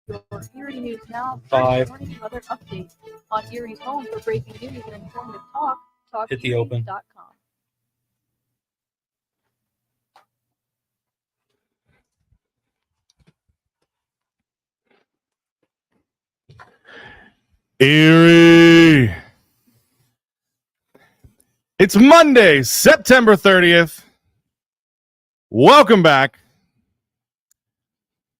Your Erie News Now, Five. morning weather update on Erie's home for breaking news and informative talk, Hit the open. TalkErie.com. Erie. It's Monday, September 30th. Welcome back.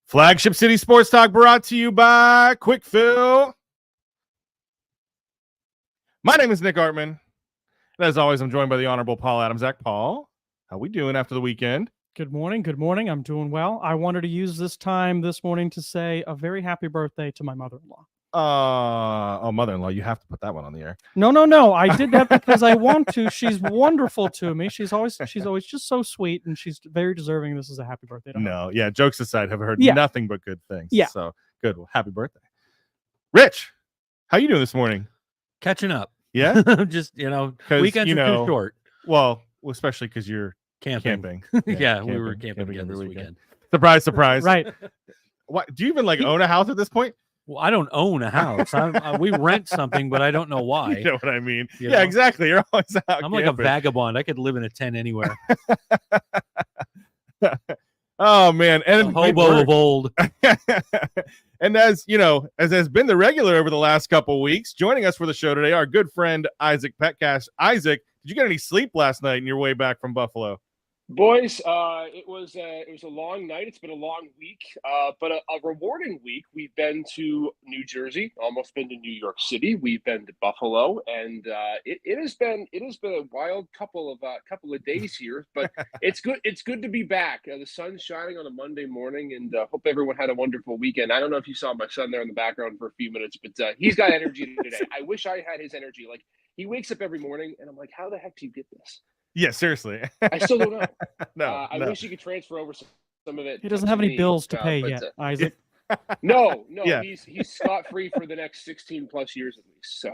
Flagship City Sports Talk brought to you by Quick Fill. My name is Nick Artman. And as always, I'm joined by the Honorable Paul Adams. Zach, Paul, how we doing after the weekend? Good morning. Good morning. I'm doing well. I wanted to use this time this morning to say a very happy birthday to my mother-in-law. Mother-in-law, you have to put that one on the air. No. I did that because I want to. She's wonderful to me. She's always just so sweet, and she's very deserving. This is a happy birthday to her. No, yeah, jokes aside, have heard Yeah. nothing but good things. Yeah. So good. Well, happy birthday. Rich, how you doing this morning? Catching up. Yeah? Just, 'Cause, weekends are too short. Well, especially because you're Camping. camping. Yeah, we were camping again every this weekend. weekend. Surprise, surprise. Right. What, do you even own a house at this point? Well, I don't own a house. We rent something, but I don't know why. You know what I mean? You Yeah, know? exactly. You're always out I'm like a camping. vagabond. I could live in a tent anywhere. Oh, man. A And hobo of old. and as has been the regular over the last couple weeks, joining us for the show today, our good friend Isaac Petcash. Isaac, did you get any sleep last night on your way back from Buffalo? Boys, it was a long night. It's been a long week, but a rewarding week. We've been to New Jersey, almost been to New York City. We've been to Buffalo, and it has been a wild couple of days here. But it's good. It's good to be back. The sun's shining on a Monday morning, and hope everyone had a wonderful weekend. I don't know if you saw my son there in the background for a few minutes, but he's got energy today. I wish I had his energy. Like, he wakes up every morning, and I'm like, how the heck do you get this? Yeah, seriously. I still don't know. No. I wish you could transfer over some of it. He doesn't have any bills to pay but, yet, Isaac. No, Yeah. he's scot-free for the next 16 plus years at least. So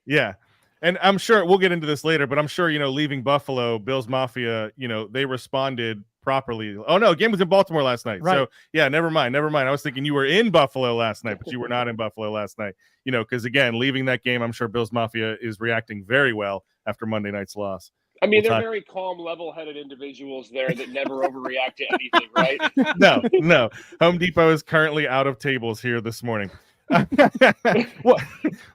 Yeah. And I'm sure we'll get into this later, but I'm sure, leaving Buffalo, Bills Mafia, they responded properly. Oh, no, game was in Baltimore last night. Right. So, yeah, never mind. I was thinking you were in Buffalo last night, but you were not in Buffalo last night. Because, again, leaving that game, I'm sure Bills Mafia is reacting very well after Monday night's loss. I mean, they're very calm, level-headed individuals there that never overreact to anything, right? No. Home Depot is currently out of tables here this morning.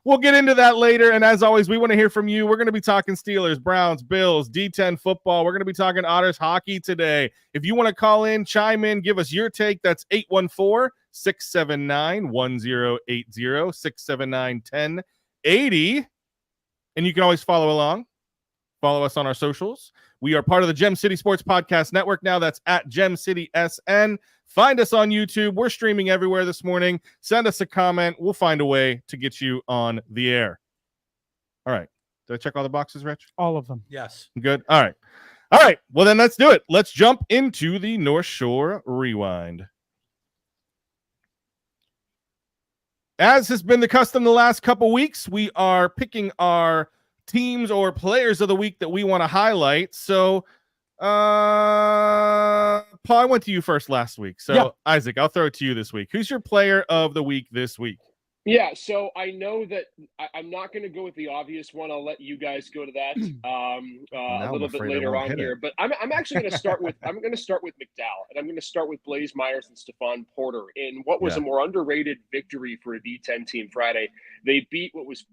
We'll get into that later. And as always, we want to hear from you. We're going to be talking Steelers, Browns, Bills, D10 football. We're going to be talking Otters hockey today. If you want to call in, chime in, give us your take, that's 814-679-1080, 679-1080. And you can always follow along. Follow us on our socials. We are part of the Gem City Sports Podcast Network now. That's at Gem City SN. Find us on YouTube. We're streaming everywhere this morning. Send us a comment. We'll find a way to get you on the air. All right. Did I check all the boxes, Rich? All of them. Yes. Good. All right. Well, then let's do it. Let's jump into the North Shore Rewind. As has been the custom the last couple weeks, we are picking our teams or players of the week that we want to highlight. So, Paul, I went to you first last week. So, yeah. Isaac, I'll throw it to you this week. Who's your player of the week this week? Yeah, so I know that I'm not going to go with the obvious one. I'll let you guys go to that a little bit later on here. But I'm actually going to start with McDowell, and I'm going to start with Blaze Myers and Stephon Porter in what was a more underrated victory for a D10 team Friday. They beat what was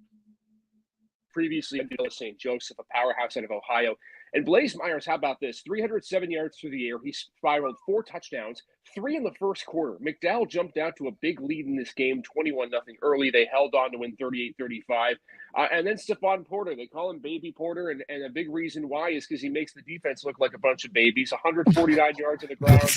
previously St. Joseph, a powerhouse out of Ohio. And Blaze Myers, how about this? 307 yards through the air. He spiraled 4 touchdowns, 3 in the first quarter. McDowell jumped out to a big lead in this game, 21-0 early. They held on to win 38-35. And then Stephon Porter, they call him Baby Porter. And a big reason why is because he makes the defense look like a bunch of babies. 149 yards on the ground.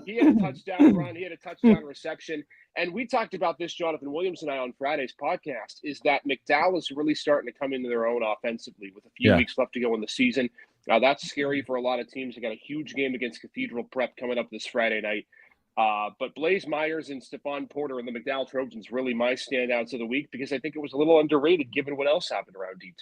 He had a touchdown run. He had a touchdown reception. And we talked about this, Jonathan Williams and I, on Friday's podcast, is that McDowell is really starting to come into their own offensively with a few weeks left to go in the season. That's scary for a lot of teams. They got a huge game against Cathedral Prep coming up this Friday night. But Blaze Myers and Stephon Porter and the McDowell Trojans really my standouts of the week because I think it was a little underrated given what else happened around D10.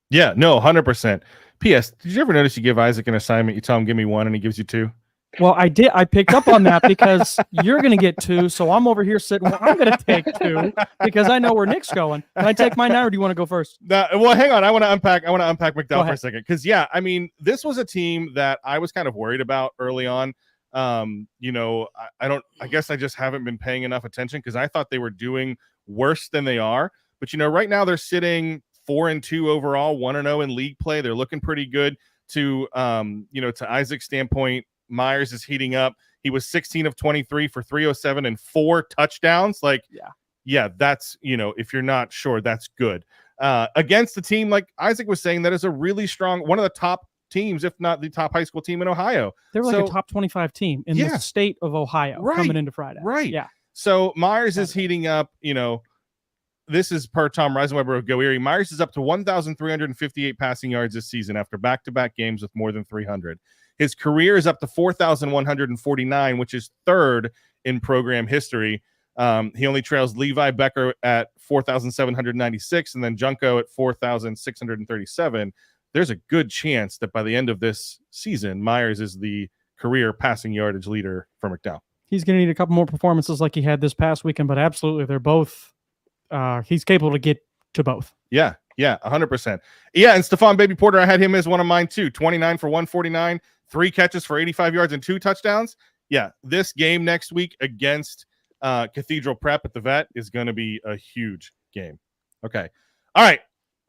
Yeah, no, 100%. P.S. Did you ever notice you give Isaac an assignment, you tell him give me 1 and he gives you 2? Well, I did. I picked up on that because you're going to get 2, so I'm over here sitting. Well, I'm going to take 2 because I know where Nick's going. Can I take mine now, or do you want to go first? Well, hang on. I want to unpack McDowell for a second because I mean, this was a team that I was kind of worried about early on. I guess I just haven't been paying enough attention because I thought they were doing worse than they are. But right now they're sitting 4-2 overall, 1-0 in league play. They're looking pretty good. To Isaac's standpoint, Myers is heating up. He was 16 of 23 for 307 and 4 touchdowns. Yeah, that's, if you're not sure, that's good. Against the team, like Isaac was saying, that is a really strong, one of the top teams, if not the top high school team in Ohio. They're like a top 25 team in the state of Ohio coming into Friday. Right. Yeah. So Myers is heating up, this is per Tom Reisenweber of Go Erie. Myers is up to 1,358 passing yards this season after back-to-back games with more than 300. His career is up to 4,149, which is third in program history. He only trails Levi Becker at 4,796 and then Junko at 4,637. There's a good chance that by the end of this season, Myers is the career passing yardage leader for McDowell. He's going to need a couple more performances like he had this past weekend, but absolutely, they're both he's capable to get to both. Yeah, 100%. Yeah, and Stephon Baby Porter, I had him as one of mine too. 29 for 149, 3 catches for 85 yards and 2 touchdowns. Yeah, this game next week against Cathedral Prep at the Vet is going to be a huge game. Okay. All right.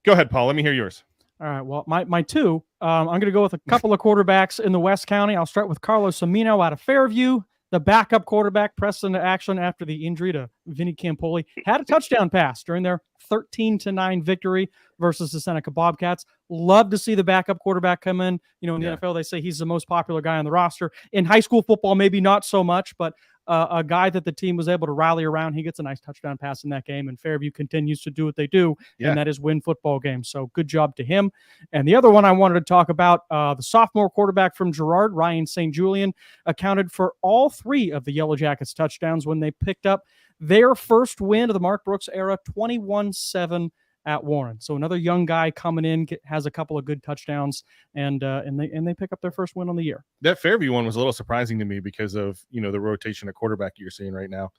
Go ahead, Paul. Let me hear yours. All right. Well, my 2, I'm going to go with a couple of quarterbacks in the West County. I'll start with Carlos Amino out of Fairview. The backup quarterback pressed into action after the injury to Vinny Campoli. Had a touchdown pass during their 13-9 victory versus the Seneca Bobcats. Love to see the backup quarterback come in. In the NFL, they say he's the most popular guy on the roster. In high school football, maybe not so much, but a guy that the team was able to rally around. He gets a nice touchdown pass in that game, and Fairview continues to do what they do, and that is win football games. So good job to him. And the other one I wanted to talk about, the sophomore quarterback from Girard, Ryan St. Julian, accounted for all 3 of the Yellow Jackets touchdowns when they picked up their first win of the Mark Brooks era, 21-7 at Warren. So another young guy coming in, has a couple of good touchdowns, and they pick up their first win on the year. That Fairview one was a little surprising to me because of the rotation of quarterback you're seeing right now.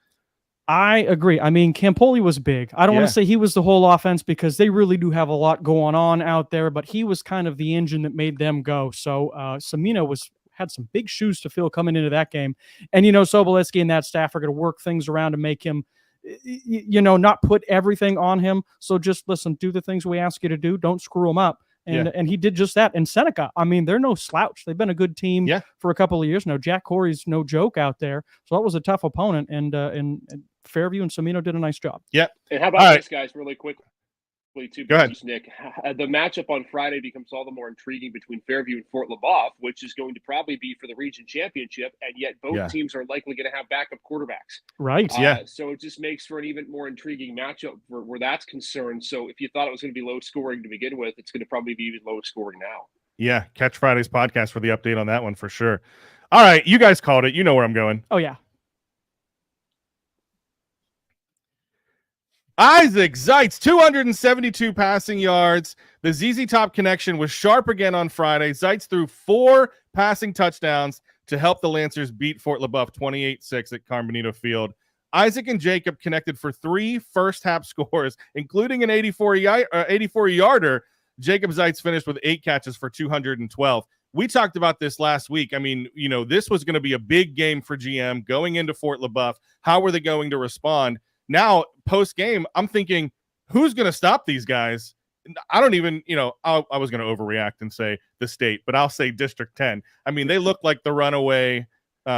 I agree. I mean, Campoli was big. I don't want to say he was the whole offense because they really do have a lot going on out there, but he was kind of the engine that made them go. So Samino had some big shoes to fill coming into that game. And, Sobolewski and that staff are going to work things around to make him, not put everything on him. So just listen, do the things we ask you to do. Don't screw them up. And he did just that. And Seneca, I mean, they're no slouch. They've been a good team for a couple of years now. Jack Corey's no joke out there. So that was a tough opponent. And Fairview and Samino did a nice job. Yeah. And how about this, guys, really quickly? Too, go ahead, Nick. The matchup on Friday becomes all the more intriguing between Fairview and Fort Leboeuf, which is going to probably be for the region championship, and yet both teams are likely going to have backup quarterbacks. Right. So it just makes for an even more intriguing matchup where that's concerned. So if you thought it was going to be low scoring to begin with, it's going to probably be even low scoring now. Yeah. Catch Friday's podcast for the update on that one for sure. All right. You guys called it. You know where I'm going. Oh, yeah. Isaac Zeitz, 272 passing yards. The ZZ Top connection was sharp again on Friday. Zeitz threw 4 passing touchdowns to help the Lancers beat Fort Leboeuf 28-6 at Carmen Benito Field. Isaac and Jacob connected for 3 first-half scores, including an 84-yarder. Jacob Zeitz finished with 8 catches for 212. We talked about this last week. I mean, this was going to be a big game for GM going into Fort Leboeuf. How were they going to respond? Now, post-game, I'm thinking, who's going to stop these guys? I don't even, I was going to overreact and say the state, but I'll say District 10. I mean, they look like the runaway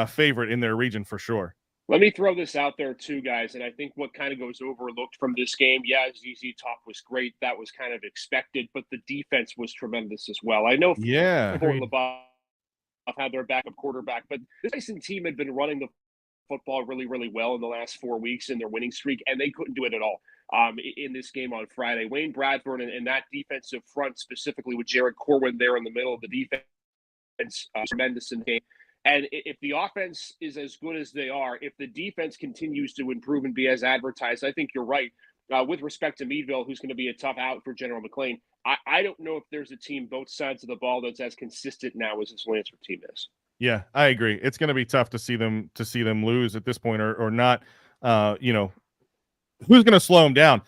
favorite in their region for sure. Let me throw this out there too, guys, and I think what kind of goes overlooked from this game, ZZ Top was great. That was kind of expected, but the defense was tremendous as well. I know Fort Leboeuf had their backup quarterback, but this Tyson team had been running the football really, really well in the last 4 weeks in their winning streak, and they couldn't do it at all in this game on Friday. Wayne Bradford and that defensive front, specifically with Jared Corwin there in the middle of the defense, tremendous in the game. And if the offense is as good as they are, if the defense continues to improve and be as advertised, I think you're right. With respect to Meadville, who's going to be a tough out for General McLean, I don't know if there's a team both sides of the ball that's as consistent now as this Lancer team is. Yeah, I agree. It's going to be tough to see them lose at this point or not. Who's going to slow them down?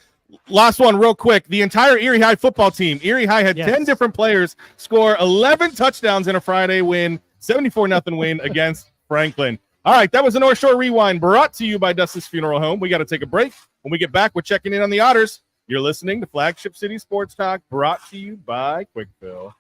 Last one real quick. The entire Erie High football team. Erie High had 10 different players score 11 touchdowns in a Friday win, 74-0 win against Franklin. All right, that was the North Shore Rewind brought to you by Dustin's Funeral Home. We got to take a break. When we get back, we're checking in on the Otters. You're listening to Flagship City Sports Talk brought to you by Quickfill.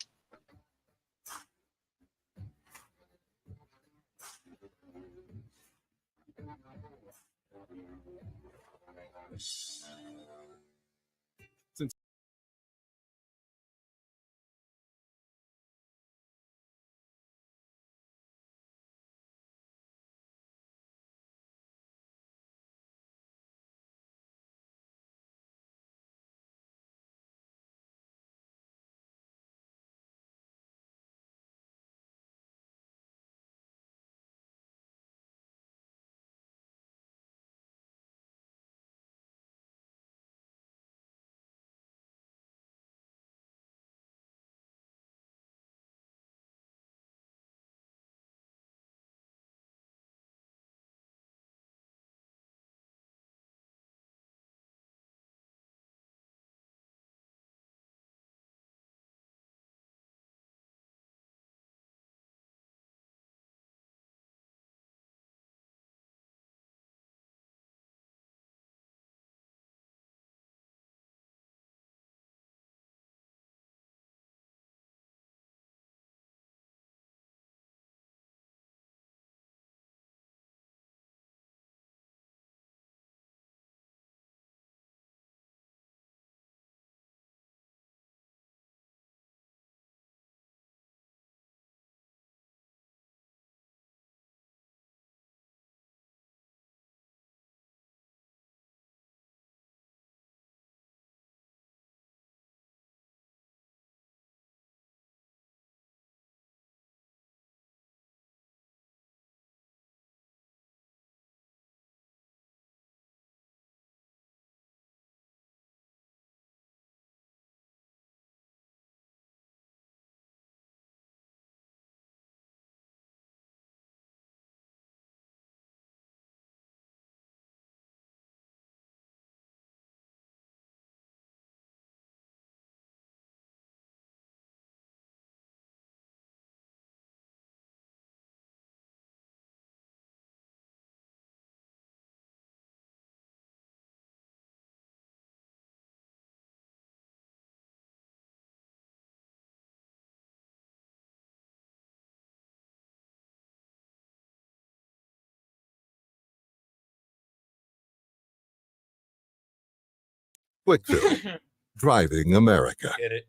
Quickfill, driving America. Get it.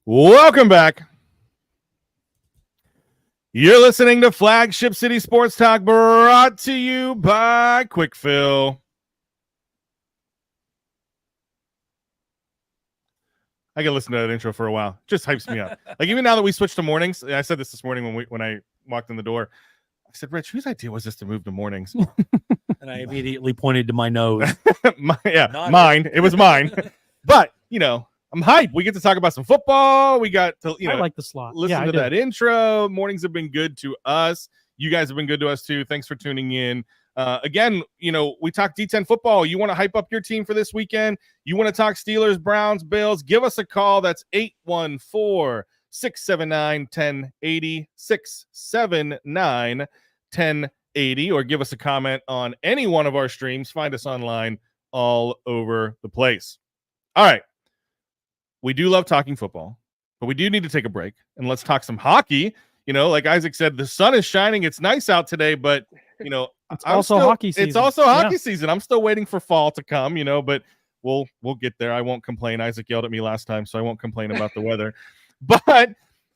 Welcome back. You're listening to Flagship City Sports Talk brought to you by Quickfill. I can listen to that intro for a while. Just hypes me up. Like even now that we switched to mornings, I said this morning when I walked in the door. I said, Rich, whose idea was this to move to mornings? And I immediately pointed to my nose. Mine. It was mine. But, I'm hyped. We get to talk about some football. We got to, I like the slot. Listen to that intro. Mornings have been good to us. You guys have been good to us too. Thanks for tuning in. Again, we talk D10 football. You want to hype up your team for this weekend? You want to talk Steelers, Browns, Bills? Give us a call. That's 814-679-1080, 679-1080, or give us a comment on any one of our streams. Find us online all over the place. All right. We do love talking football, but we do need to take a break and let's talk some hockey. Like Isaac said, the sun is shining. It's nice out today, but it's also hockey season. It's also hockey season. I'm still waiting for fall to come, but we'll get there. I won't complain. Isaac yelled at me last time, so I won't complain about the weather. But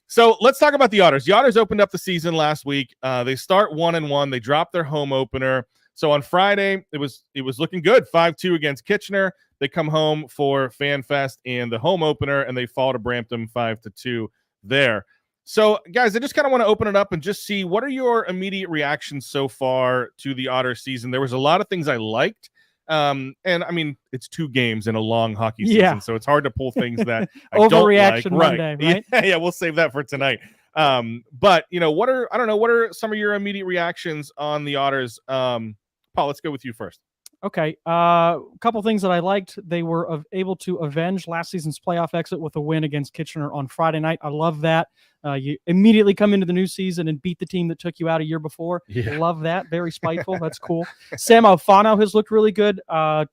so let's talk about the Otters. The Otters opened up the season last week. They start 1-1. They dropped their home opener. So on Friday, it was looking good. 5-2 against Kitchener. They come home for FanFest and the home opener, and they fall to Brampton 5-2 there. So, guys, I just kind of want to open it up and just see what are your immediate reactions so far to the Otter season. There was a lot of things I liked. And I mean, it's 2 games in a long hockey season, so it's hard to pull things that I don't overreaction like. Monday, right? Yeah, we'll save that for tonight. But what are some of your immediate reactions on the Otters? Paul, let's go with you first. Okay. A couple things that I liked. They were able to avenge last season's playoff exit with a win against Kitchener on Friday night. I love that. You immediately come into the new season and beat the team that took you out a year before. Yeah. Love that. Very spiteful. That's cool. Sam Alfano has looked really good.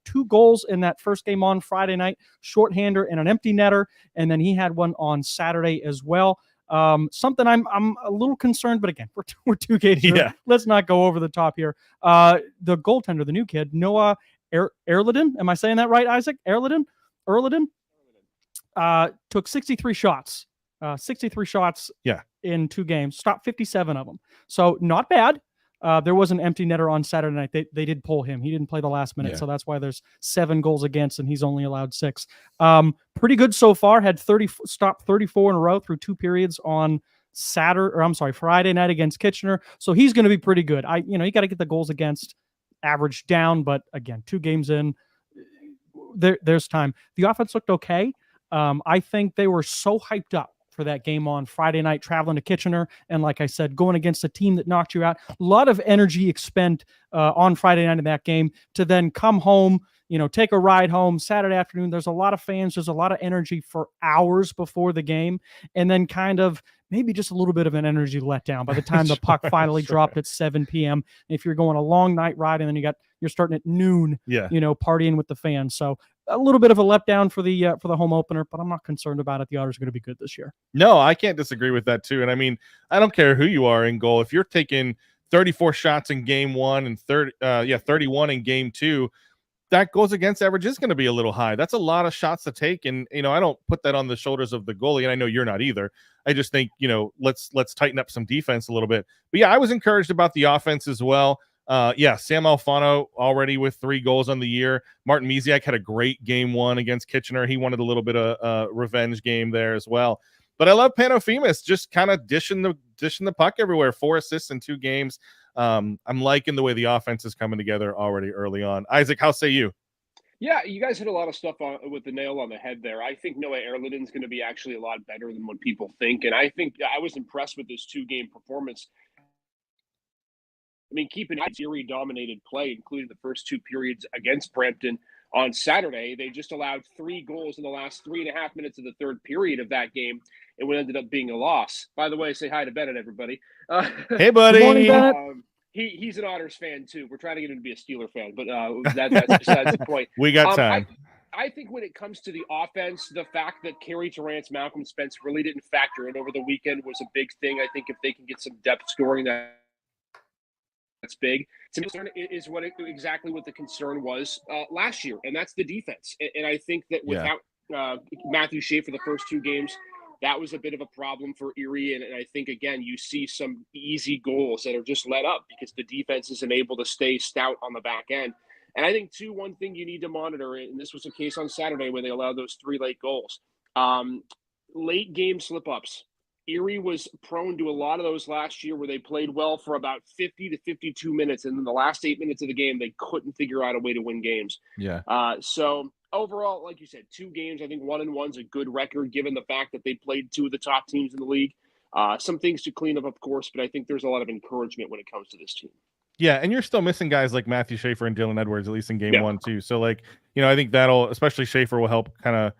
2 goals in that first game on Friday night, shorthander and an empty netter. And then he had one on Saturday as well. Something I'm a little concerned, but again, we're 2 games. Yeah. Let's not go over the top here. The goaltender, the new kid, Noah Erliden. Am I saying that right, Isaac? Erliden? Took 63 shots. 63 shots in 2 games. Stopped 57 of them. So not bad. There was an empty netter on Saturday night. They did pull him. He didn't play the last minute, so that's why there's 7 goals against, and he's only allowed 6. Pretty good so far. Had stopped 34 in a row through 2 periods on Friday night against Kitchener. So he's going to be pretty good. You got to get the goals against average down, but again, 2 games in, there's time. The offense looked okay. I think they were so hyped up for that game on Friday night, traveling to Kitchener. And like I said, going against a team that knocked you out, a lot of energy expended on Friday night in that game to then come home, take a ride home Saturday afternoon. There's a lot of fans. There's a lot of energy for hours before the game. And then kind of maybe just a little bit of an energy letdown by the time the puck finally dropped at 7 p.m. If you're going a long night ride and then you're starting at noon, partying with the fans. So a little bit of a letdown for the home opener, but I'm not concerned about it. The Otters are going to be good this year. No, I can't disagree with that too. And I mean, I don't care who you are in goal. If you're taking 34 shots in game 1 and 31 in game 2, that goes against average is going to be a little high. That's a lot of shots to take. And, I don't put that on the shoulders of the goalie. And I know you're not either. I just think, let's tighten up some defense a little bit. But yeah, I was encouraged about the offense as well. Sam Alfano already with 3 goals on the year. Martin Misiak had a great game 1 against Kitchener. He wanted a little bit of revenge game there as well. But I love Panofimos just kind of dishing the puck everywhere. 4 assists in 2 games. I'm liking the way the offense is coming together already early on. Isaac, how say you? Yeah, you guys hit a lot of stuff with the nail on the head there. I think Noah Erliden's going to be actually a lot better than what people think. And I think I was impressed with his 2-game performance. I mean, keep in mind, Erie dominated play, including the first 2 periods against Brampton on Saturday. They just allowed 3 goals in the last 3.5 minutes of the 3rd period of that game, and what ended up being a loss. By the way, say hi to Bennett, everybody. Hey, buddy. Good morning, Bennett. He's an Otters fan too. We're trying to get him to be a Steeler fan, but that's besides the point. We got time. I think when it comes to the offense, the fact that Carey Terrance, Malcolm Spence really didn't factor in over the weekend was a big thing. I think if they can get some depth scoring, that's big. To me, is exactly what the concern was last year, and that's the defense. And I think that without Matthew Shea for the first 2 games, that was a bit of a problem for Erie. And I think, again, you see some easy goals that are just let up because the defense isn't able to stay stout on the back end. And I think, too, one thing you need to monitor, and this was the case on Saturday when they allowed those 3 late goals, late game slip-ups. Erie was prone to a lot of those last year where they played well for about 50 to 52 minutes. And in the last 8 minutes of the game, they couldn't figure out a way to win games. Yeah. So overall, like you said, 2 games, I think 1-1's a good record given the fact that they played 2 of the top teams in the league. Some things to clean up, of course, but I think there's a lot of encouragement when it comes to this team. Yeah, and you're still missing guys like Matthew Schaefer and Dylan Edwards, at least in game 1, too. So, I think that'll, especially Schaefer, will help kind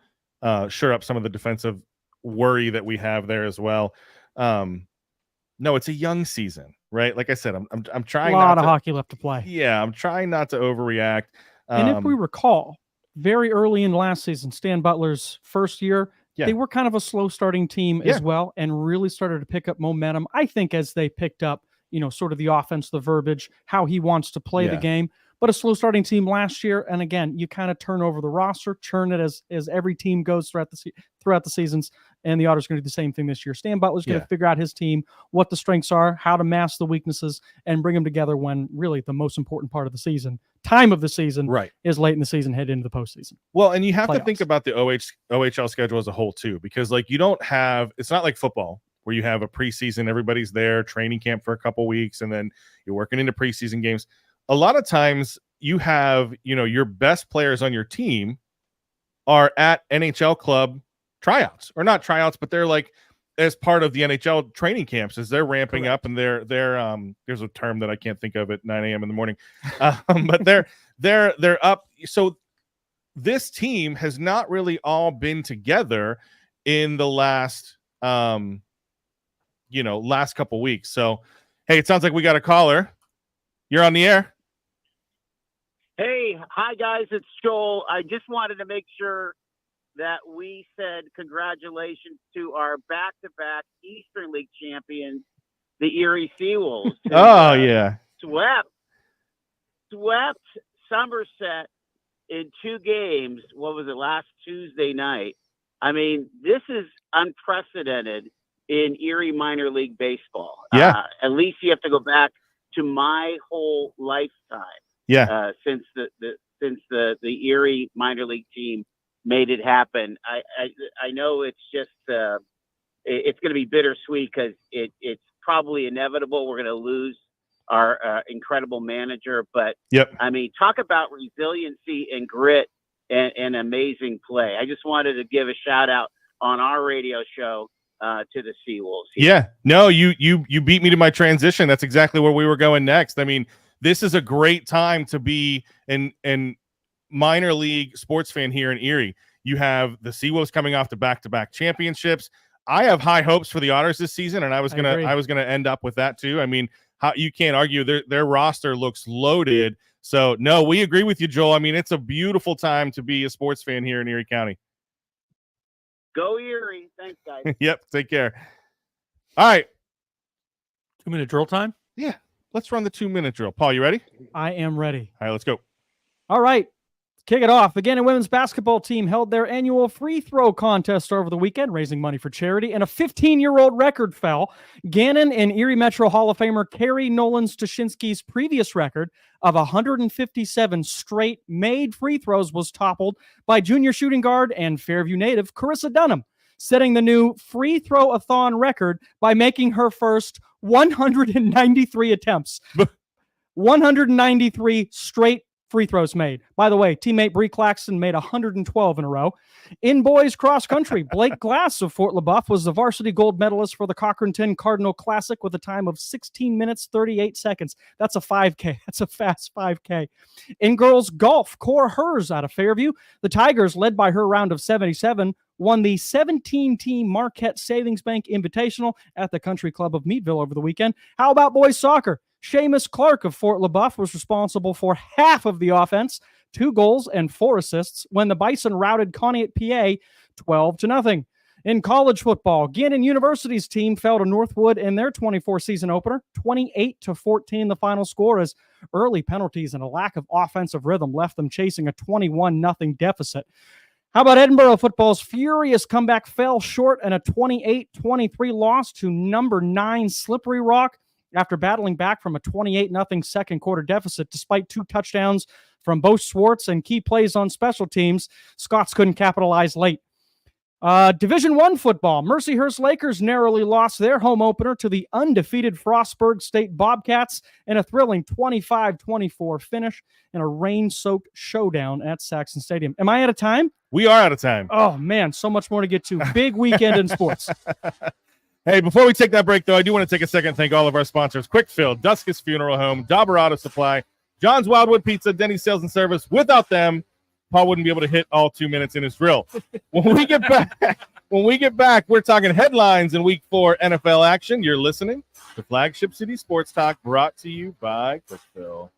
of shore up some of the defensive worry that we have there as well. No, it's a young season, right? Like I said, I'm trying. A lot of hockey left to play. Yeah, I'm trying not to overreact. And if we recall, very early in last season, Stan Butler's first year, they were kind of a slow starting team as well, and really started to pick up momentum. I think as they picked up, sort of the offense, the verbiage, how he wants to play the game. But a slow starting team last year, and again, you kind of turn over the roster, churn it as every team goes throughout the seasons, and the Otters are going to do the same thing this year. Stan Butler's going to figure out his team, what the strengths are, how to mask the weaknesses, and bring them together when really the most important part of the season, time of the season, is late in the season, head into the postseason. Well, and you have to think about the OHL schedule as a whole too, because you don't have, it's not like football where you have a preseason, everybody's there, training camp for a couple weeks, and then you're working into preseason games. A lot of times you have, your best players on your team are at NHL club tryouts, or not tryouts, but they're like as part of the NHL training camps as they're ramping up, and they're there's a term that I can't think of at 9 a.m. in the morning, but they're up. So this team has not really all been together in the last last couple weeks. So hey, it sounds like we got a caller. You're on the air. Hey, hi guys, it's Joel. I just wanted to make sure that we said congratulations to our back-to-back Eastern League champions, the Erie Seawolves. Oh, yeah. Swept Somerset in 2 games. What was it, last Tuesday night? I mean, this is unprecedented in Erie minor league baseball. Yeah. At least you have to go back to my whole lifetime. Yeah. Since the Erie minor league team made it happen. I know it's just it's going to be bittersweet because it's probably inevitable. We're going to lose our incredible manager, but I mean, talk about resiliency and grit and amazing play. I just wanted to give a shout out on our radio show to the Seawolves. Yeah, no, you beat me to my transition. That's exactly where we were going next. I mean, this is a great time to be an minor league sports fan here in Erie. You have the Seawolves coming off the back-to-back championships. I have high hopes for the Otters this season, and I was gonna end up with that too. I mean, you can't argue their roster looks loaded. So no, we agree with you, Joel. I mean, it's a beautiful time to be a sports fan here in Erie County. Go Erie. Thanks, guys. Yep, take care. All right. 2-minute drill time? Yeah. Let's run the 2-minute drill. Paul, you ready? I am ready. All right, let's go. All right. Kick it off. The Gannon women's basketball team held their annual free throw contest over the weekend, raising money for charity, and a 15-year-old record fell. Gannon and Erie Metro Hall of Famer Carrie Nolan-Stashinsky's previous record of 157 straight made free throws was toppled by junior shooting guard and Fairview native Carissa Dunham, setting the new free throw-a-thon record by making her first 193 attempts. 193 straight free throws made. By the way, teammate Bree Claxton made 112 in a row. In boys cross country, Blake Glass of Fort LaBeouf was the varsity gold medalist for the Cochranton Cardinal Classic with a time of 16 minutes, 38 seconds. That's a 5K. That's a fast 5K. In girls golf, Cora Hers out of Fairview, the Tigers, led by her round of 77, won the 17-team Marquette Savings Bank Invitational at the Country Club of Meadville over the weekend. How about boys soccer? Seamus Clark of Fort LaBeouf was responsible for half of the offense, 2 goals and 4 assists, when the Bison routed Conneaut, PA, 12-0. In college football, Gannon University's team fell to Northwood in their 24 season opener, 28-14 the final score, as early penalties and a lack of offensive rhythm left them chasing a 21-0 deficit. How about Edinboro football's furious comeback fell short in a 28-23 loss to number 9 Slippery Rock after battling back from a 28-0 second quarter deficit. Despite 2 touchdowns from Bo Swartz and key plays on special teams, Scots couldn't capitalize late. Division I football, Mercyhurst Lakers narrowly lost their home opener to the undefeated Frostburg State Bobcats in a thrilling 25-24 finish in a rain-soaked showdown at Saxon Stadium. Am I out of time? We are out of time. Oh, man, so much more to get to. Big weekend in sports. Hey, before we take that break, though, I do want to take a second and thank all of our sponsors: Quick Fill, Duskus Funeral Home, Dauber Auto Supply, John's Wildwood Pizza, Denny's Sales and Service. Without them, Paul wouldn't be able to hit all 2 minutes in his drill. When we get back, we're talking headlines in Week 4 NFL action. You're listening to Flagship City Sports Talk, brought to you by Quick Fill.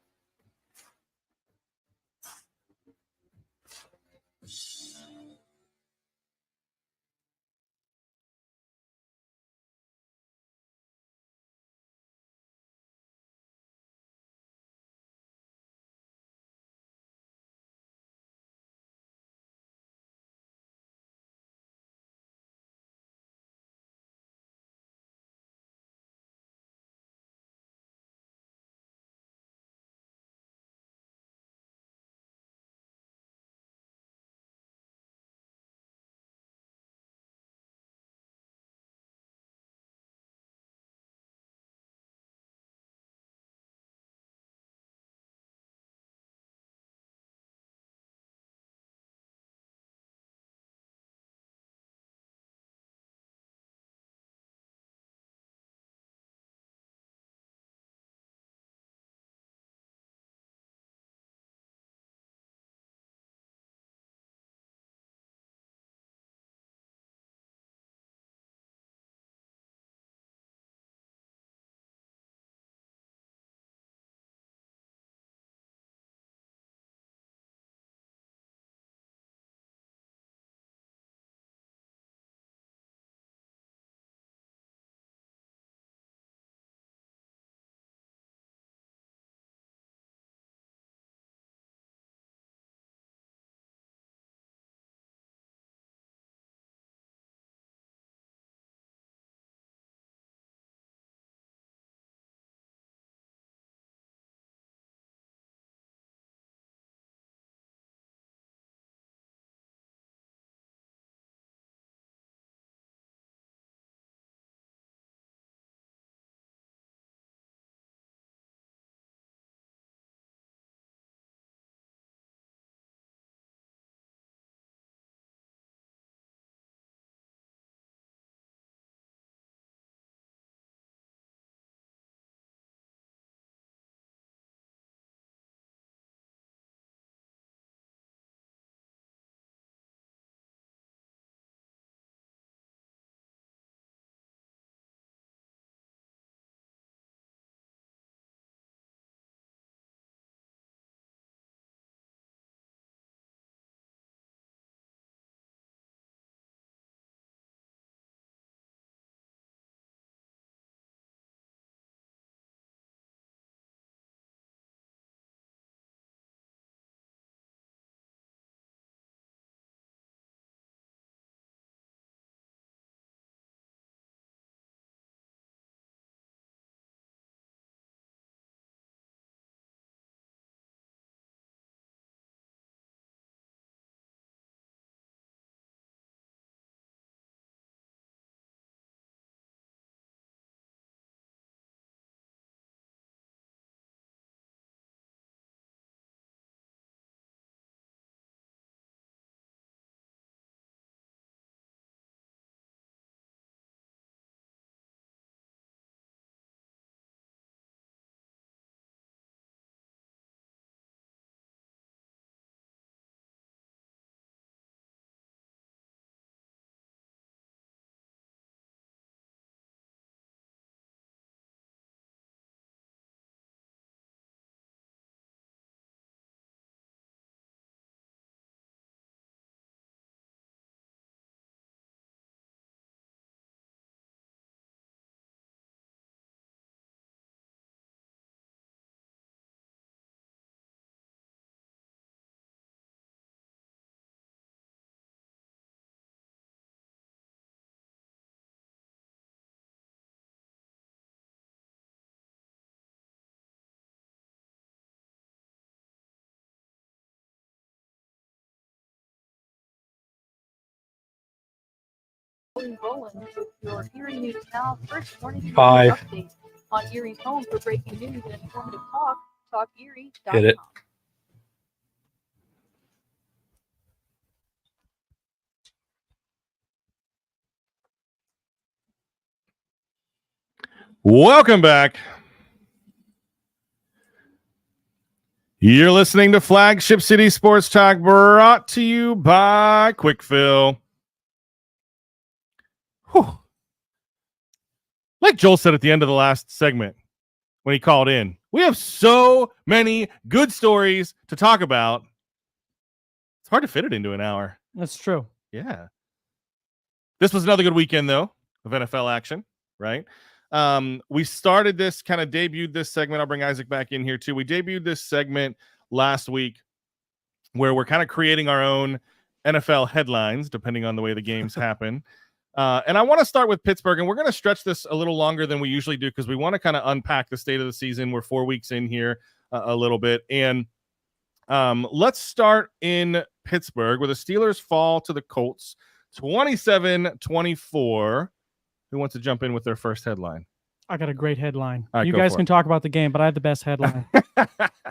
Colin Boland with your Erie News Now first morning Hi. update on Erie's home for breaking news and informative talk, talkerie.com. Hit it. Welcome back. You're listening to Flagship City Sports Talk, brought to you by Quick Fill. Whew. Like Joel said at the end of the last segment when he called in, we have so many good stories to talk about. It's hard to fit it into an hour. That's true. Yeah. This was another good weekend, though, of NFL action, right? We started this, kind of debuted this segment. I'll bring Isaac back in here, too. We debuted this segment last week where we're kind of creating our own NFL headlines, depending on the way the games happen. And I want to start with Pittsburgh, and we're going to stretch this a little longer than we usually do because we want to kind of unpack the state of the season. We're 4 weeks in here a little bit. And let's start in Pittsburgh, where the Steelers fall to the Colts 27-24. Who wants to jump in with their first headline? I got a great headline. All right, you go guys for can it. talk about the game, but I have the best headline.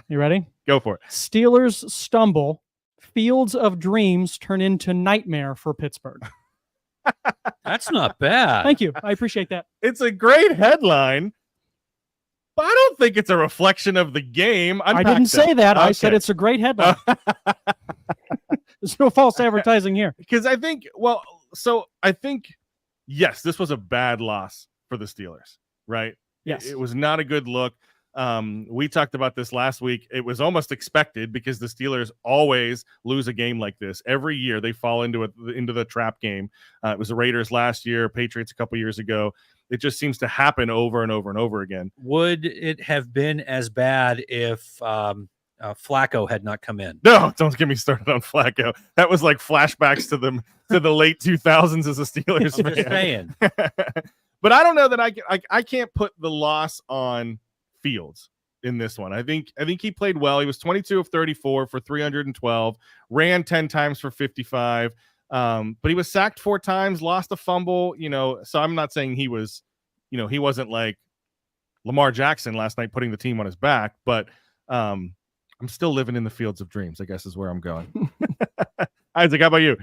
You ready? Go for it. Steelers stumble. Fields of dreams turn into nightmare for Pittsburgh. That's not bad. Thank you. I appreciate that. It's a great headline, but I don't think it's a reflection of the game. I didn't say that. I said Okay. it's a great headline. There's no false advertising here. Because I think, yes, this was a bad loss for the Steelers, right? Yes. It was not a good look. We talked about this last week. It was almost expected because the Steelers always lose a game like this. Every year they fall into the trap game. It was the Raiders last year, Patriots a couple years ago. It just seems to happen over and over and over again. Would it have been as bad if Flacco had not come in? No, don't get me started on Flacco. That was like flashbacks to the late 2000s as a Steelers I'm fan. just saying. But I don't know that I can't put the loss on Fields in this one. I think he played well. He was 22 of 34 for 312, ran 10 times for 55. But he was sacked 4 times, lost a fumble, so I'm not saying he was, he wasn't like Lamar Jackson last night putting the team on his back, but I'm still living in the fields of dreams, I guess is where I'm going. Isaac, how about you?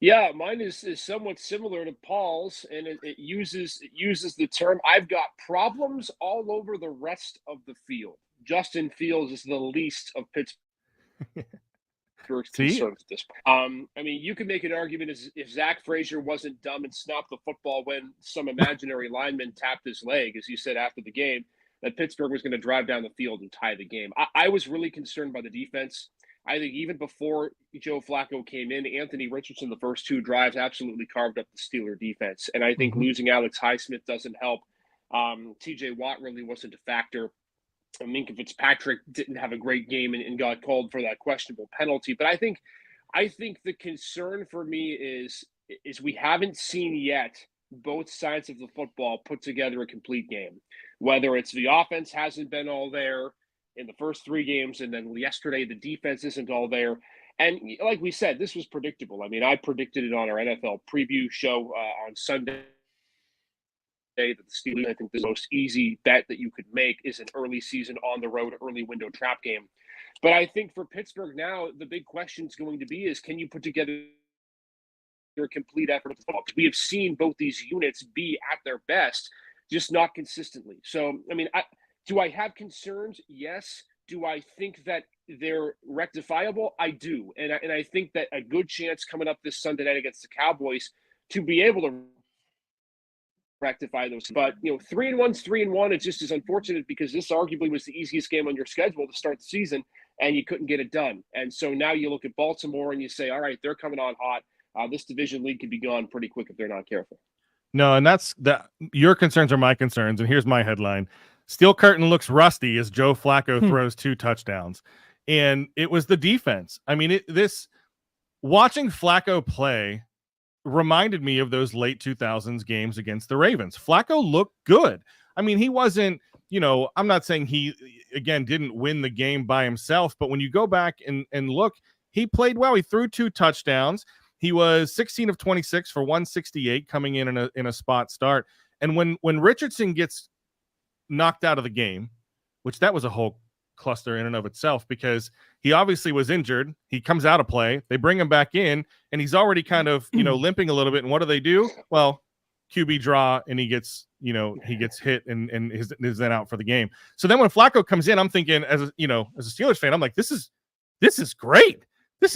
Yeah, mine is somewhat similar to Paul's, and it uses the term "I've got problems all over the rest of the field." Justin Fields is the least of Pittsburgh's concerns at this point. I mean, you can make an argument as if Zach Frazier wasn't dumb and snapped the football when some imaginary lineman tapped his leg, as you said after the game, that Pittsburgh was going to drive down the field and tie the game. I was really concerned by the defense. I think even before Joe Flacco came in, Anthony Richardson, the first 2 drives, absolutely carved up the Steeler defense. And I think losing Alex Highsmith doesn't help. TJ Watt really wasn't a factor. Minkah Fitzpatrick didn't have a great game and got called for that questionable penalty. But I think the concern for me is we haven't seen yet both sides of the football put together a complete game. Whether it's the offense hasn't been all there in the first 3 games, and then yesterday the defense isn't all there. And like we said, this was predictable. I mean, I predicted it on our NFL preview show on Sunday that the Steelers, I think the most easy bet that you could make is an early season on the road, early window trap game. But I think for Pittsburgh now, the big question is going to be is, can you put together a complete effort of football? Because we have seen both these units be at their best, just not consistently. So, I mean, do I have concerns? Yes. Do I think that they're rectifiable? I do. And I think that a good chance coming up this Sunday night against the Cowboys to be able to rectify those. But, 3-1's 3-1. It just is unfortunate because this arguably was the easiest game on your schedule to start the season, and you couldn't get it done. And so now you look at Baltimore and you say, all right, they're coming on hot. This division lead could be gone pretty quick if they're not careful. No, and that's that. Your concerns are my concerns. And here's my headline. Steel curtain looks rusty as Joe Flacco throws 2 touchdowns. And it was the defense. I mean, watching Flacco play reminded me of those late 2000s games against the Ravens. Flacco looked good. I mean, he wasn't, I'm not saying he, again, didn't win the game by himself, but when you go back and look, he played well. He threw 2 touchdowns. He was 16 of 26 for 168 coming in a spot start. And when Richardson gets knocked out of the game, which that was a whole cluster in and of itself, because he obviously was injured. He comes out of play. They bring him back in, and he's already kind of, limping a little bit. And what do? Well, QB draw, and he gets hit and is then out for the game. So then when Flacco comes in, I'm thinking as a Steelers fan, I'm like, this is great.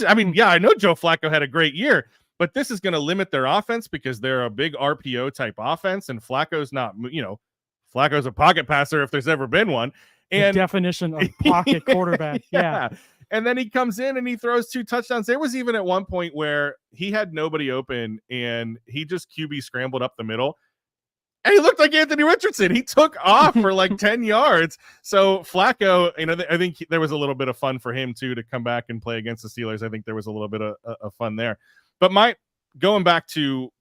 I know Joe Flacco had a great year, but this is going to limit their offense because they're a big RPO type offense, and Flacco's not, Flacco's a pocket passer if there's ever been one. And the definition of pocket quarterback. Yeah. And then he comes in and he throws 2 touchdowns. There was even at one point where he had nobody open and he just QB scrambled up the middle. And he looked like Anthony Richardson. He took off for like 10 yards. So Flacco, I think there was a little bit of fun for him too to come back and play against the Steelers. I think there was a little bit of fun there. But going back to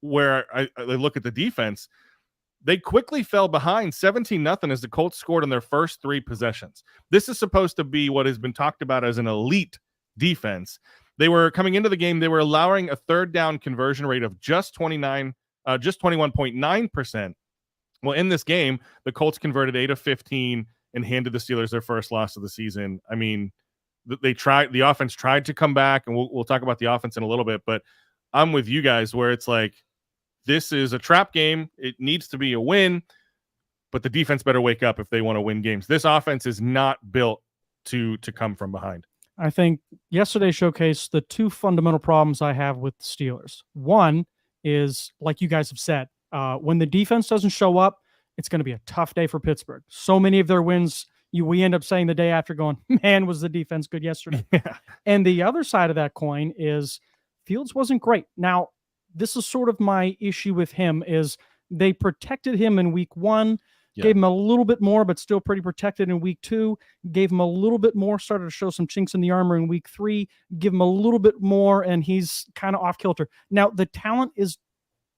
where I look at the defense, they quickly fell behind 17-0 as the Colts scored on their first 3 possessions. This is supposed to be what has been talked about as an elite defense. They were coming into the game, they were allowing a third down conversion rate of just 21.9%. Well, in this game, the Colts converted 8 of 15 and handed the Steelers their first loss of the season. I mean, the offense tried to come back, and we'll talk about the offense in a little bit, but I'm with you guys where it's like, this is a trap game. It needs to be a win, but the defense better wake up if they want to win games. This offense is not built to come from behind. I think yesterday showcased the 2 fundamental problems I have with the Steelers. One is, like you guys have said, when the defense doesn't show up, it's going to be a tough day for Pittsburgh. So many of their wins, we end up saying the day after going, man, was the defense good yesterday. Yeah. And the other side of that coin is Fields wasn't great. Now, this is sort of my issue with him is they protected him in week 1, gave him a little bit more, but still pretty protected in week 2, gave him a little bit more, started to show some chinks in the armor in week 3, give him a little bit more, and he's kind of off kilter. Now, the talent is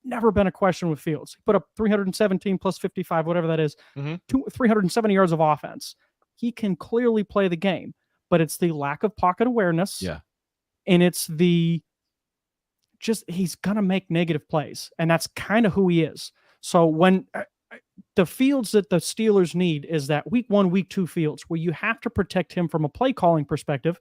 never been a question with Fields. He put up 317 plus 55, whatever that is, 370 yards of offense. He can clearly play the game, but it's the lack of pocket awareness. Yeah. And it's he's going to make negative plays, and that's kind of who he is. So when the Fields that the Steelers need is that week 1, week 2 Fields where you have to protect him from a play calling perspective.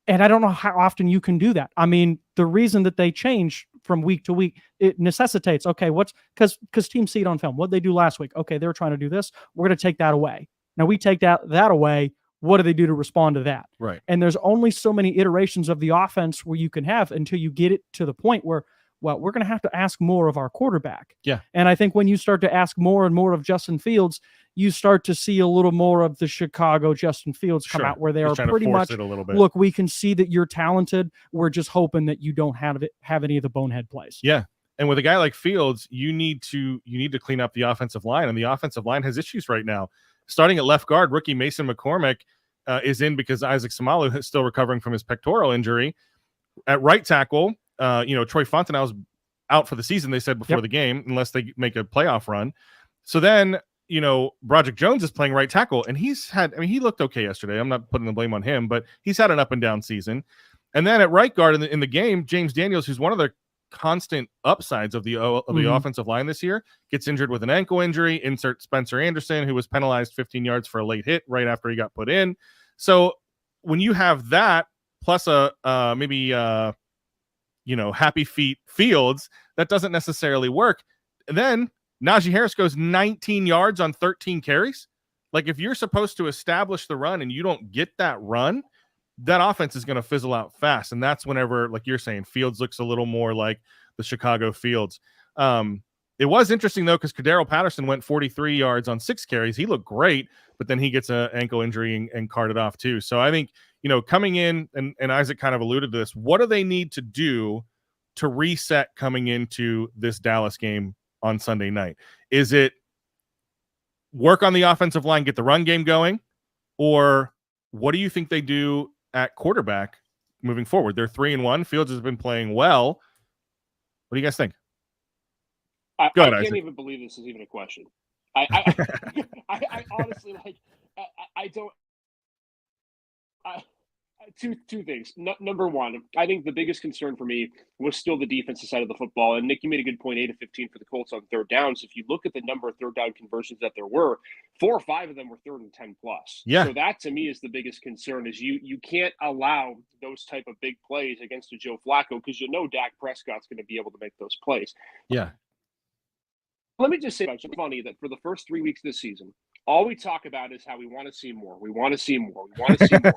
And I don't know how often you can do that. I mean, the reason that they change from week to week, it necessitates, okay, because teams see it on film. What they do last week? Okay, they were trying to do this. We're going to take that away. Now we take that away. What do they do to respond to that? Right. And there's only so many iterations of the offense where you can have until you get it to the point where, well, we're going to have to ask more of our quarterback. Yeah. And I think when you start to ask more and more of Justin Fields, you start to see a little more of the Chicago Justin Fields come out where they are pretty much, look, we can see that you're talented. We're just hoping that you don't have any of the bonehead plays. Yeah. And with a guy like Fields, you need to clean up the offensive line, and the offensive line has issues right now. Starting at left guard, rookie Mason McCormick is in because Isaac Samalu is still recovering from his pectoral injury. At right tackle, Troy Fontenot's out for the season, they said before the game, unless they make a playoff run. So then, Broderick Jones is playing right tackle, and he looked okay yesterday. I'm not putting the blame on him, but he's had an up and down season. And then at right guard in the game, James Daniels, who's one of the constant upsides of the offensive line this year, gets injured with an ankle injury. Insert Spencer Anderson, who was penalized 15 yards for a late hit right after he got put in. So when you have that plus happy feet Fields, that doesn't necessarily work. And then Najee Harris goes 19 yards on 13 carries. Like, if you're supposed to establish the run and you don't get that run, that offense is going to fizzle out fast. And that's whenever, like you're saying, Fields looks a little more like the Chicago Fields. It was interesting, though, because Cordero Patterson went 43 yards on 6 carries. He looked great, but then he gets an ankle injury and carted off too. So I think, coming in, and Isaac kind of alluded to this, what do they need to do to reset coming into this Dallas game on Sunday night? Is it work on the offensive line, get the run game going? Or what do you think they do at quarterback moving forward? They're 3-1. Fields has been playing well. What do you guys think? I can't even believe this is even a question. I honestly, two things. Number one, I think the biggest concern for me was still the defensive side of the football. And Nick, you made a good point, 8 of 15 for the Colts on third downs. If you look at the number of third down conversions that there were, 4 or 5 of them were 3rd and 10 plus. Yeah. So that to me is the biggest concern is you can't allow those type of big plays against a Joe Flacco because Dak Prescott's going to be able to make those plays. Yeah. Let me just say it's funny that for the first 3 weeks this season, all we talk about is how we want to see more. We want to see more. We want to see more.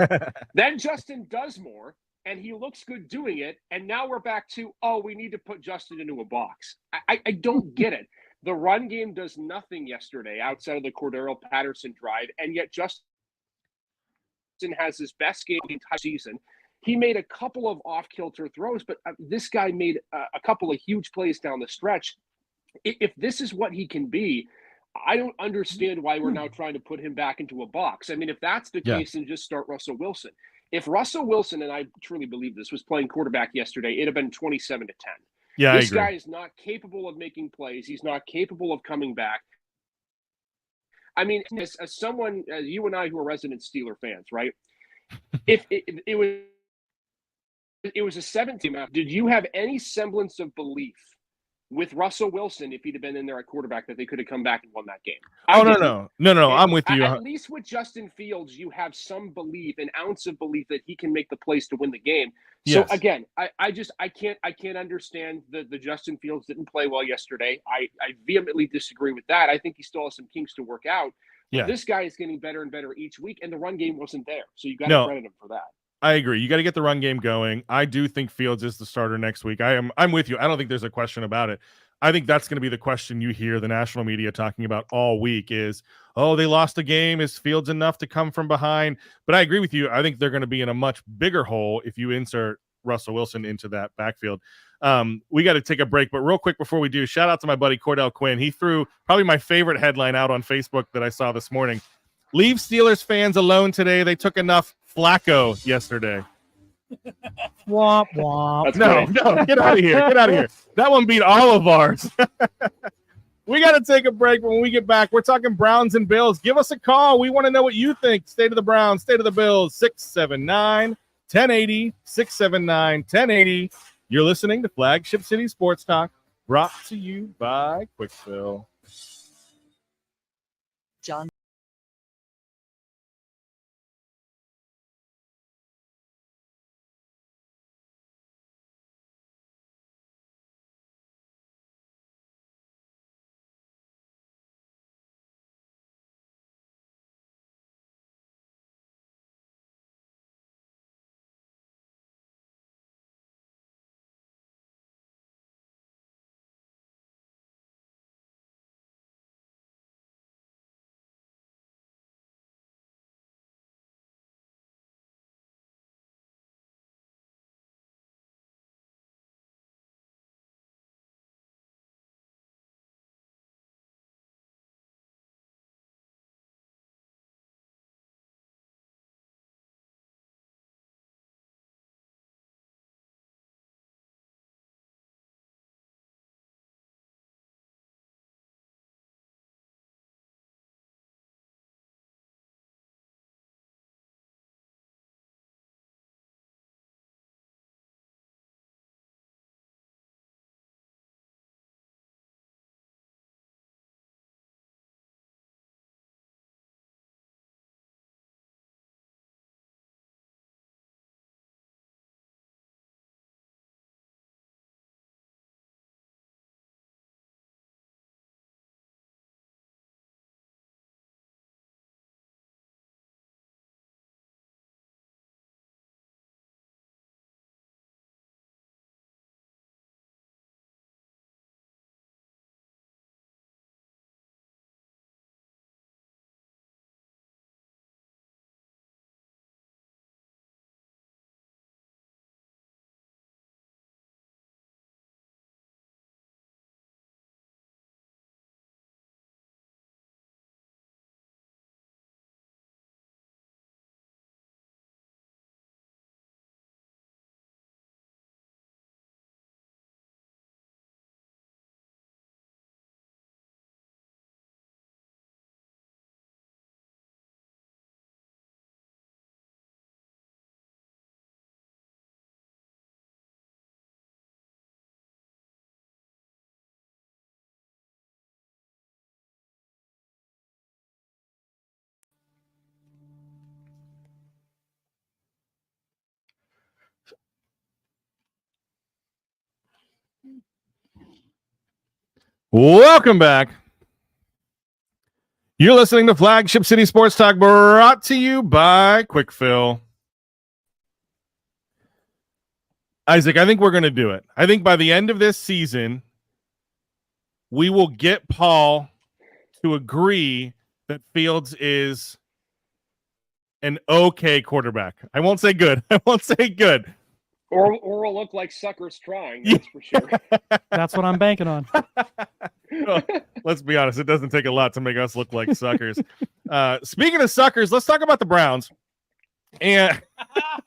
Then Justin does more, and he looks good doing it. And now we're back to, we need to put Justin into a box. I don't get it. The run game does nothing yesterday outside of the Cordero Patterson drive, and yet Justin has his best game the entire season. He made a couple of off-kilter throws, but this guy made a couple of huge plays down the stretch. If this is what he can be, I don't understand why we're now trying to put him back into a box. I mean, if that's the case, then just start Russell Wilson. If Russell Wilson, and I truly believe this, was playing quarterback yesterday, it'd have been 27-10. Yeah, this guy is not capable of making plays. He's not capable of coming back. I mean, as someone, as you and I who are resident Steeler fans, right? If it was a 17, did you have any semblance of belief with Russell Wilson, if he'd have been in there at quarterback, that they could have come back and won that game? No. I'm with you. At least with Justin Fields, you have some belief, an ounce of belief that he can make the plays to win the game. So again, I can't understand the Justin Fields didn't play well yesterday. I vehemently disagree with that. I think he still has some kinks to work out. But this guy is getting better and better each week, and the run game wasn't there. So you got to credit him for that. I agree. You got to get the run game going. I do think Fields is the starter next week. I'm with you. I don't think there's a question about it. I think that's going to be the question you hear the national media talking about all week is, they lost a game. Is Fields enough to come from behind? But I agree with you. I think they're going to be in a much bigger hole if you insert Russell Wilson into that backfield. We got to take a break, but real quick before we do, shout out to my buddy Cordell Quinn. He threw probably my favorite headline out on Facebook that I saw this morning. Leave Steelers fans alone today. They took enough Flacco yesterday. Womp womp. No, get out of here. Get out of here. That one beat all of ours. We got to take a break. When we get back, we're talking Browns and Bills. Give us a call. We want to know what you think. State of the Browns, state of the Bills, 679-1080, 679-1080. You're listening to Flagship City Sports Talk, brought to you by Quickfill. John Welcome back. You're listening to Flagship City Sports Talk, brought to you by Quick Fill. Isaac, I think we're going to do it. I think by the end of this season, we will get Paul to agree that Fields is an okay quarterback. I won't say good. I won't say good. Or we'll look like suckers trying, that's for sure. That's what I'm banking on. Well, let's be honest. It doesn't take a lot to make us look like suckers. Speaking of suckers, let's talk about the Browns. And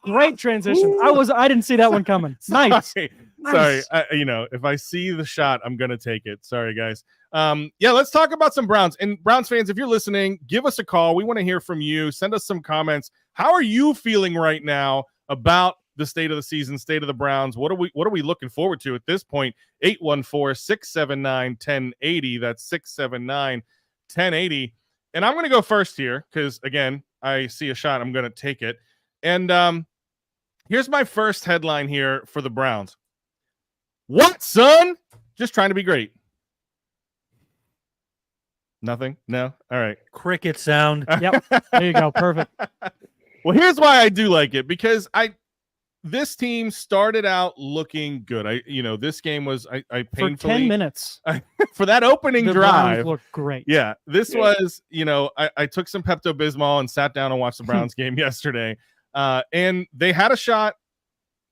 great transition. I didn't see that one coming. Nice. Sorry. Nice. If I see the shot, I'm going to take it. Sorry, guys. Let's talk about some Browns. And Browns fans, if you're listening, give us a call. We want to hear from you. Send us some comments. How are you feeling right now about the state of the season, state of the Browns? What are we looking forward to at this point? 814-679-1080. That's 679-1080. And I'm going to go first here because, again, I see a shot. I'm going to take it. And here's my first headline here for the Browns. What, son? Just trying to be great. Nothing? No? All right. Cricket sound. Yep. There you go. Perfect. Well, here's why I do like it, because this team started out looking good. This game was I painfully for 10 minutes for that opening the drive. Browns looked great. Yeah, this was I took some Pepto-Bismol and sat down and watched the Browns game yesterday, and they had a shot.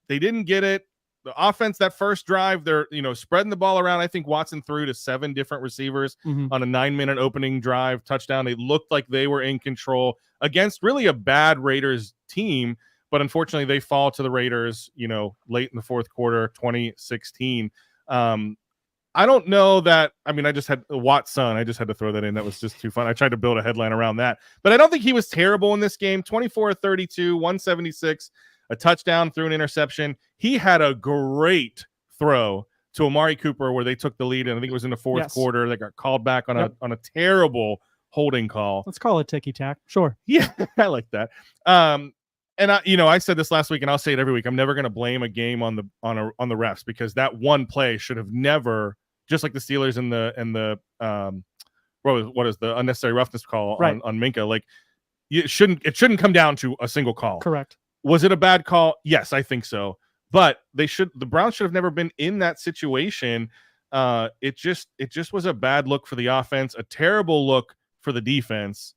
They didn't get it. The offense, that first drive, they're spreading the ball around. I think Watson threw to 7 different receivers on a 9-minute opening drive touchdown. They looked like they were in control against really a bad Raiders team. But unfortunately, they fall to the Raiders, late in the fourth quarter, 2016. I don't know that. I mean, I just had Watson. I just had to throw that in. That was just too fun. I tried to build a headline around that. But I don't think he was terrible in this game. 24-32, 176, a touchdown through an interception. He had a great throw to Amari Cooper where they took the lead, and I think it was in the fourth quarter. They got called back on a terrible holding call. Let's call it ticky-tack. Sure. Yeah, I like that. And I said this last week, and I'll say it every week. I'm never going to blame a game on the refs, because that one play should have never, just like the Steelers and the what is the unnecessary roughness call on Minka. Like it shouldn't come down to a single call. Correct. Was it a bad call? Yes, I think so. But the Browns should have never been in that situation. It just was a bad look for the offense, a terrible look for the defense.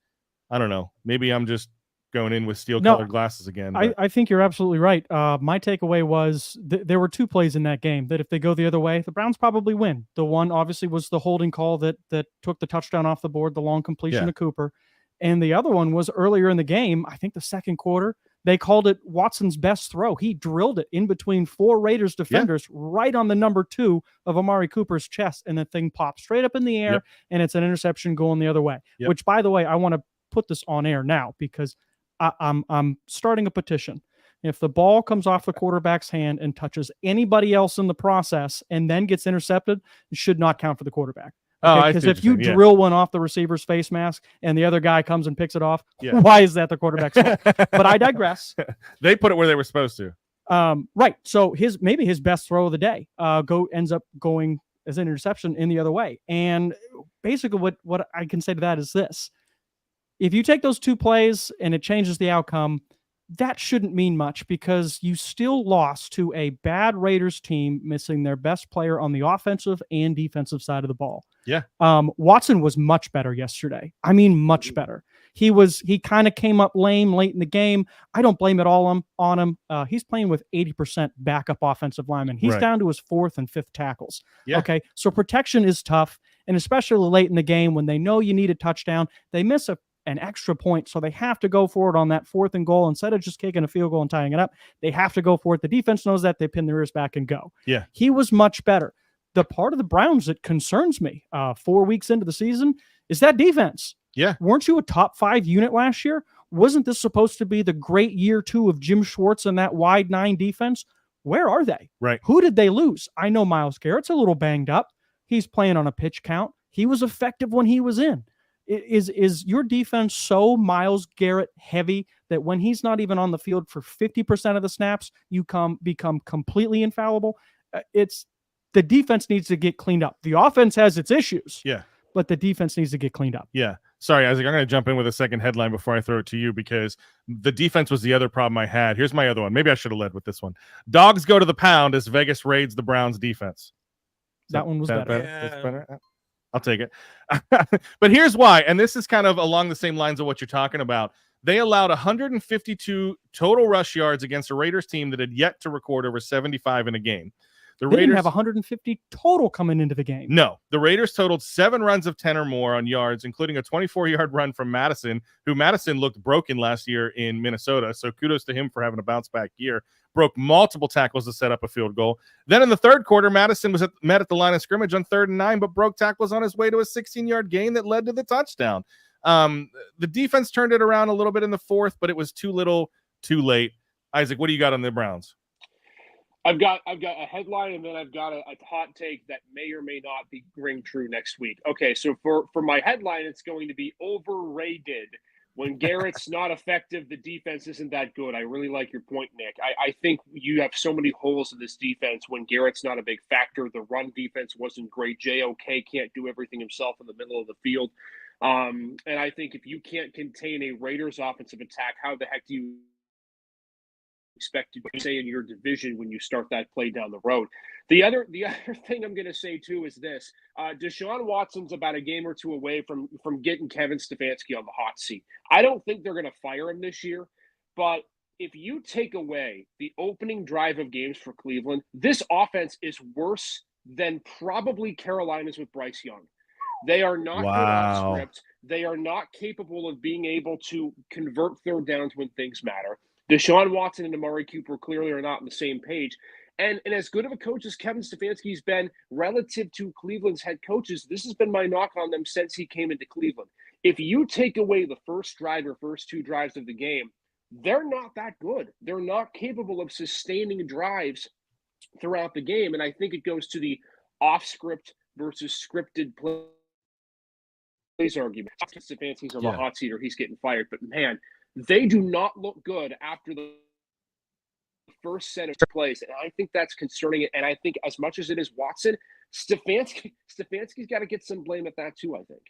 I don't know. Maybe I'm just going in with steel-colored glasses again. I think you're absolutely right. My takeaway was there were 2 plays in that game that if they go the other way, the Browns probably win. The one obviously was the holding call that took the touchdown off the board, the long completion to Cooper. And the other one was earlier in the game, I think the second quarter, they called it Watson's best throw. He drilled it in between 4 Raiders defenders right on the number 2 of Amari Cooper's chest, and the thing popped straight up in the air, and it's an interception going the other way, which, by the way, I want to put this on air now because I'm starting a petition. If the ball comes off the quarterback's hand and touches anybody else in the process and then gets intercepted, it should not count for the quarterback. Because if you drill one off the receiver's face mask and the other guy comes and picks it off, why is that the quarterback's fault? But I digress. They put it where they were supposed to. Right. So maybe his best throw of the day ends up going as an interception in the other way. And basically what I can say to that is this. If you take those 2 plays and it changes the outcome, that shouldn't mean much because you still lost to a bad Raiders team missing their best player on the offensive and defensive side of the ball. Yeah. Watson was much better yesterday. I mean, much better. He kind of came up lame late in the game. I don't blame it all on him. He's playing with 80% backup offensive linemen. He's down to his 4th and 5th tackles. Yeah. Okay. So protection is tough. And especially late in the game when they know you need a touchdown, they miss an extra point, so they have to go for it on that 4th and goal. Instead of just kicking a field goal and tying it up, they have to go for it. The defense knows that. They pin their ears back and go. Yeah. He was much better. The part of the Browns that concerns me 4 weeks into the season is that defense. Yeah. Weren't you a top 5 unit last year? Wasn't this supposed to be the great year 2 of Jim Schwartz and that wide 9 defense? Where are they? Right. Who did they lose? I know Myles Garrett's a little banged up. He's playing on a pitch count. He was effective when he was in. Is your defense so Myles Garrett heavy that when he's not even on the field for 50% of the snaps, you become completely infallible? the defense needs to get cleaned up. The offense has its issues. Yeah. But the defense needs to get cleaned up. Yeah. Sorry, Isaac, I'm going to jump in with a second headline before I throw it to you because the defense was the other problem I had. Here's my other one. Maybe I should have led with this one. Dogs go to the pound as Vegas raids the Browns defense. That one was better. That's better. I'll take it. But here's why. And this is kind of along the same lines of what you're talking about. They allowed 152 total rush yards against a Raiders team that had yet to record over 75 in a game. They didn't have 150 total coming into the game. No, the Raiders totaled 7 runs of 10 or more on yards, including a 24-yard run from Madison, who Madison looked broken last year in Minnesota. So kudos to him for having a bounce-back year. Broke multiple tackles to set up a field goal. Then in the third quarter, Madison was met at the line of scrimmage on 3rd and 9, but broke tackles on his way to a 16-yard gain that led to the touchdown. The defense turned it around a little bit in the fourth, but it was too little, too late. Isaac, what do you got on the Browns? I've got a headline, and then I've got a hot take that may or may not ring true next week. Okay, so for my headline, it's going to be overrated. When Garrett's not effective, the defense isn't that good. I really like your point, Nick. I think you have so many holes in this defense when Garrett's not a big factor. The run defense wasn't great. JOK can't do everything himself in the middle of the field. And I think if you can't contain a Raiders offensive attack, how the heck do you expect to say in your division when you start that play down the road? The other thing I'm going to say too is this: Deshaun Watson's about a game or two away from getting Kevin Stefanski on the hot seat. I don't think they're going to fire him this year, but if you take away the opening drive of games for Cleveland, this offense is worse than probably Carolina's with Bryce Young. They are not good off script. They are not capable of being able to convert third downs when things matter. Deshaun Watson and Amari Cooper clearly are not on the same page. And as good of a coach as Kevin Stefanski's been relative to Cleveland's head coaches, this has been my knock on them since he came into Cleveland. If you take away the first drive or first 2 drives of the game, they're not that good. They're not capable of sustaining drives throughout the game. And I think it goes to the off-script versus scripted plays argument. Stefanski's on the hot seat or he's getting fired. But, man, they do not look good after the first set of plays, and I think that's concerning. And I think as much as it is Watson, Stefanski's got to get some blame at that too, I think.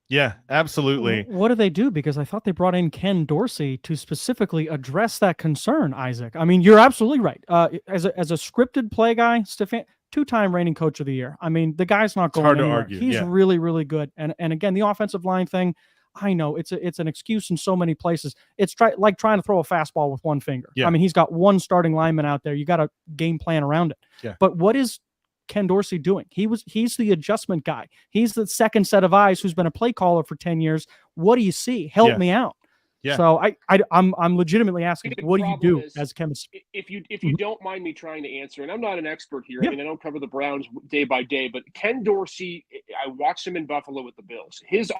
Yeah, absolutely. What do they do? Because I thought they brought in Ken Dorsey to specifically address that concern, Isaac. I mean, you're absolutely right. As a scripted play guy, 2-time reigning coach of the year. I mean, the guy's not going anywhere. Hard to argue. He's really, really good. And again, the offensive line thing, I know it's an excuse in so many places. It's like trying to throw a fastball with one finger. Yeah. I mean, he's got one starting lineman out there. You got a game plan around it. Yeah. But what is Ken Dorsey doing? He's the adjustment guy. He's the second set of eyes who's been a play caller for 10 years. What do you see? Help me out. Yeah. So I'm legitimately asking, what do you do as a chemist? If you don't mind me trying to answer, and I'm not an expert here. I mean, I don't cover the Browns day by day, but Ken Dorsey, I watched him in Buffalo with the Bills. His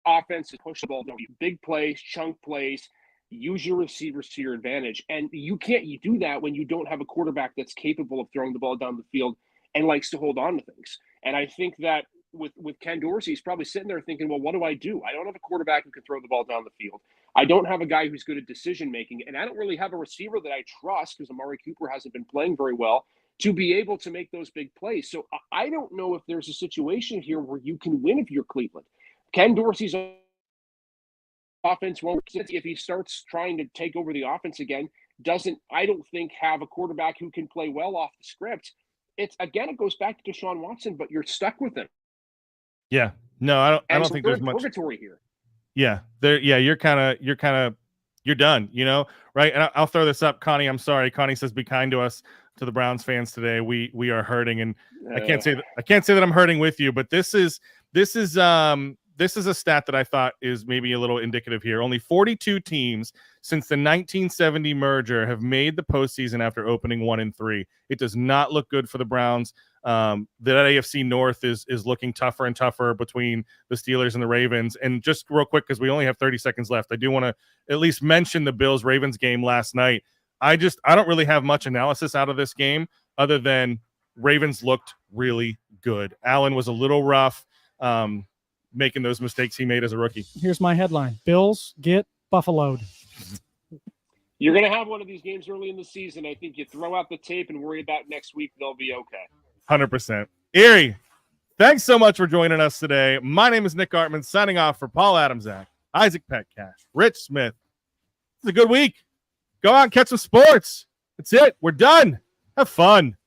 offense is push the ball, big plays, chunk plays, use your receivers to your advantage. And you do that when you don't have a quarterback that's capable of throwing the ball down the field and likes to hold on to things. And I think that with Ken Dorsey, he's probably sitting there thinking, well, what do? I don't have a quarterback who can throw the ball down the field. I don't have a guy who's good at decision making, and I don't really have a receiver that I trust, because Amari Cooper hasn't been playing very well, to be able to make those big plays. So I don't know if there's a situation here where you can win if you're Cleveland. Ken Dorsey's offense won't, if he starts trying to take over the offense again, I don't think have a quarterback who can play well off the script. It goes back to Deshaun Watson, but you're stuck with him. Yeah. No, I don't think there's much purgatory here. Yeah. You're done, right? And I'll throw this up. Connie, I'm sorry. Connie says, be kind to us, to the Browns fans today. We are hurting, and I can't say that I'm hurting with you, but this is a stat that I thought is maybe a little indicative here. Only 42 teams since the 1970 merger have made the postseason after opening 1-3. It does not look good for the Browns. The AFC North is looking tougher and tougher between the Steelers and the Ravens. And just real quick, because we only have 30 seconds left, I do want to at least mention the Bills-Ravens game last night. I don't really have much analysis out of this game other than Ravens looked really good. Allen was a little rough, making those mistakes he made as a rookie. Here's my headline: Bills get buffaloed. You're going to have one of these games early in the season. I think you throw out the tape and worry about next week. They'll be okay. 100%. Erie, thanks so much for joining us today. My name is Nick Artman, signing off for Paul Adamczak, Isaac Petcash, Rich Smith. It's a good week. Go out and catch some sports. That's it. We're done. Have fun.